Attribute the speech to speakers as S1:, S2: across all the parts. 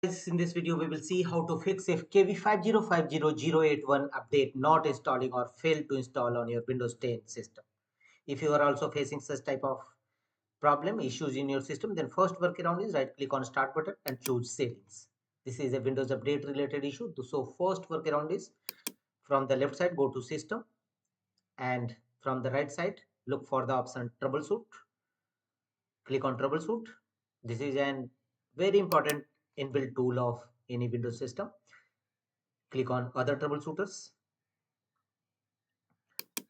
S1: In this video, we will see how to fix if KB5050081 update not installing or failed to install on your Windows 10 system. If you are also facing such type of problem issues in your system, then first workaround is right click on start button and choose settings. This is a Windows update related issue. So first workaround is from the left side go to system, and from the right side look for the option troubleshoot. Click on troubleshoot. This is an very important inbuilt tool of any Windows system. Click on other troubleshooters,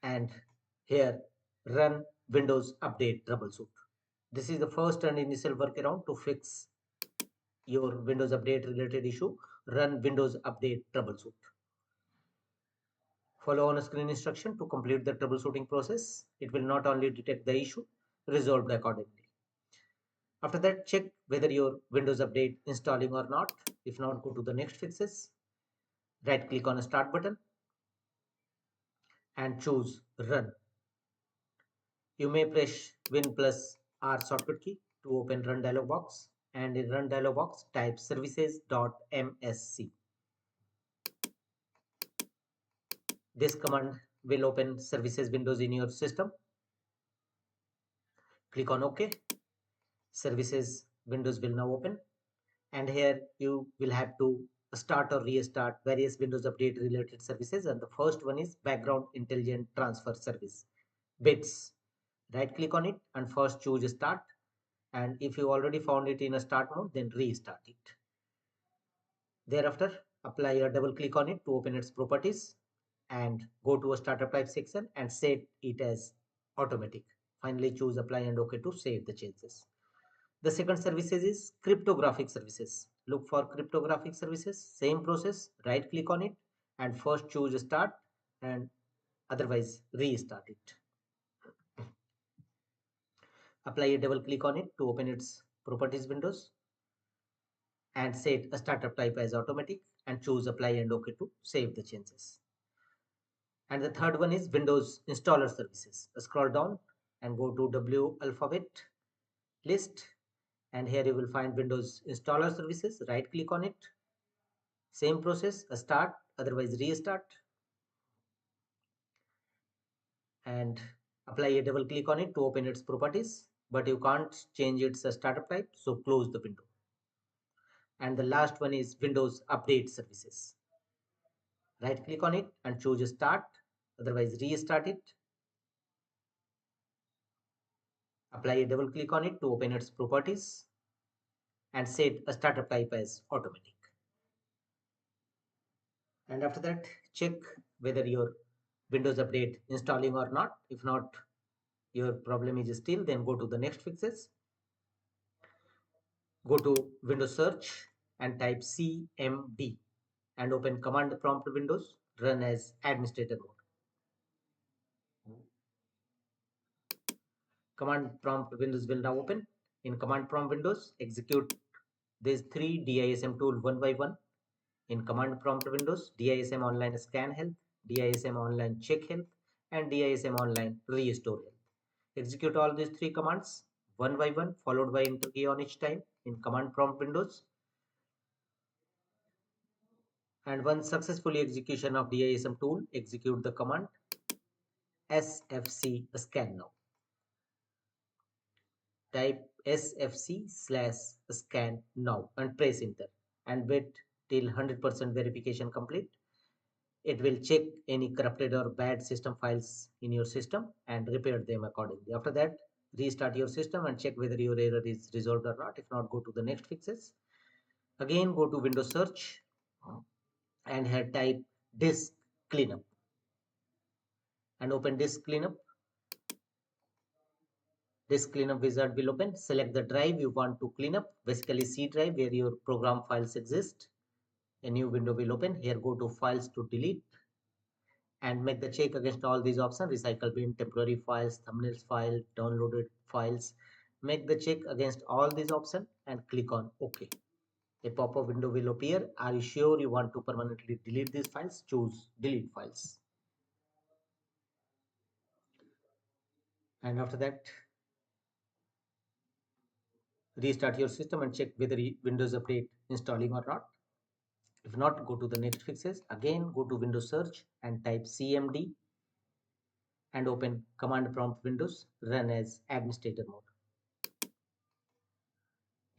S1: and here run Windows update troubleshoot. This is the first and initial workaround to fix your Windows update related issue. Run Windows update troubleshoot. Follow on screen instruction to complete the troubleshooting process. It will not only detect the issue, resolved accordingly. After that, check whether your Windows update installing or not. If not, go to the next fixes. Right click on start button and choose run. You may press Win plus R shortcut key to open run dialog box, and in run dialog box type services.msc. This command will open services windows in your system. Click on OK. Services windows will now open, and here you will have to start or restart various Windows update related services, and the first one is background intelligent transfer service bits. Right click on it and first choose start, and if you already found it in a start mode, then restart it. Thereafter apply a double click on it to open its properties and go to a startup type section and set it as automatic. Finally choose apply and OK to save the changes. The second services is cryptographic services. Look for cryptographic services. Same process. Right click on it and first choose start, and otherwise restart it. Apply a double click on it to open its properties windows and set a startup type as automatic and choose apply and OK to save the changes. And the third one is Windows installer services. Scroll down and go to W alphabet list, and here you will find Windows installer services. Right click on it. Same process, start, otherwise restart, and apply a double click on it to open its properties, but you can't change its startup type, so close the window. And the last one is Windows update services. Right click on it and choose start, otherwise restart it. Apply a double click on it to open its properties and set a startup type as automatic. And after that, check whether your Windows update installing or not. If not, your problem is still, then go to the next fixes. Go to Windows search and type cmd and open command prompt windows. Run as administrator mode. Command prompt windows will now open. In command prompt windows, execute these three DISM tool one by one. In command prompt windows, DISM online scan health, DISM online check health, and DISM online restore health. Execute all these three commands one by one, followed by enter key on each time in command prompt windows. And once successfully execution of DISM tool, execute the command sfc scan now. Type sfc/scan now and press enter and wait till 100% verification complete. It will check any corrupted or bad system files in your system and repair them accordingly. After that, restart your system and check whether your error is resolved or not. If not, go to the next fixes. Again, go to Windows search and here type disk cleanup and open disk cleanup. Disk cleanup wizard will open. Select the drive you want to clean up, basically C drive where your program files exist. A new window will open. Here go to files to delete and make the check against all these options: recycle bin, temporary files, thumbnails file, downloaded files. Make the check against all these options and click on OK. A pop-up window will appear. Are you sure you want to permanently delete these files? Choose delete files. And after that, Restart your system and check whether Windows Update installing or not. If not, go to the next fixes. Again, go to Windows search and type cmd and open command prompt Windows, run as administrator mode.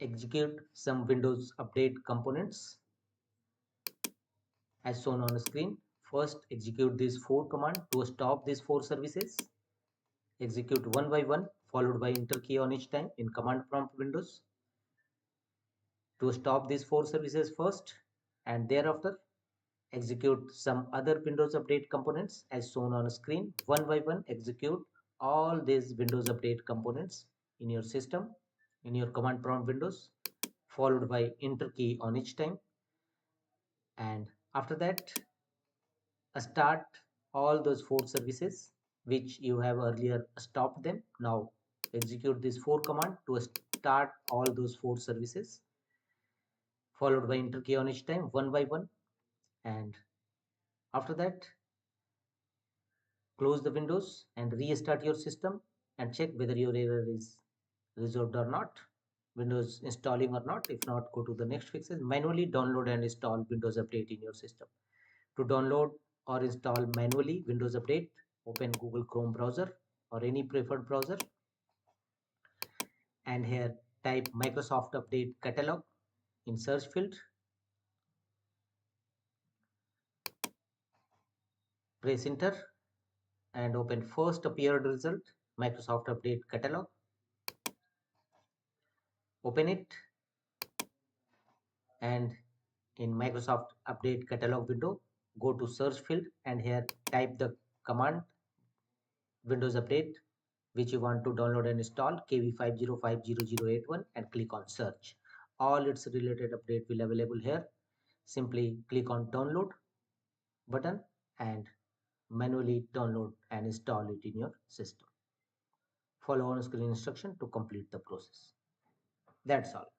S1: Execute some Windows Update components as shown on the screen. First, execute these 4 commands to stop these 4 services. Execute one by one, followed by enter key on each time in command prompt Windows to stop these 4 services first, and thereafter execute some other Windows Update components as shown on screen. One by one, execute all these Windows Update components in your system, in your command prompt Windows, followed by enter key on each time. And after that, start all those 4 services which you have earlier stopped them. Now execute this 4 command to start all those 4 services, followed by enter key on each time, one by one. And after that, close the windows and restart your system and check whether your error is resolved or not, Windows installing or not. If not, go to the next fixes. Manually download and install Windows Update in your system. To download or install manually Windows Update, open Google Chrome browser or any preferred browser, and here type Microsoft Update Catalog in search field. Press enter and open first appeared result, Microsoft Update Catalog. Open it and in Microsoft Update Catalog window, go to search field and here type the command Windows Update which you want to download and install, KB5050081, and click on search. All its related update will available here. Simply click on download button and manually download and install it in your system. Follow on screen instruction to complete the process. That's all.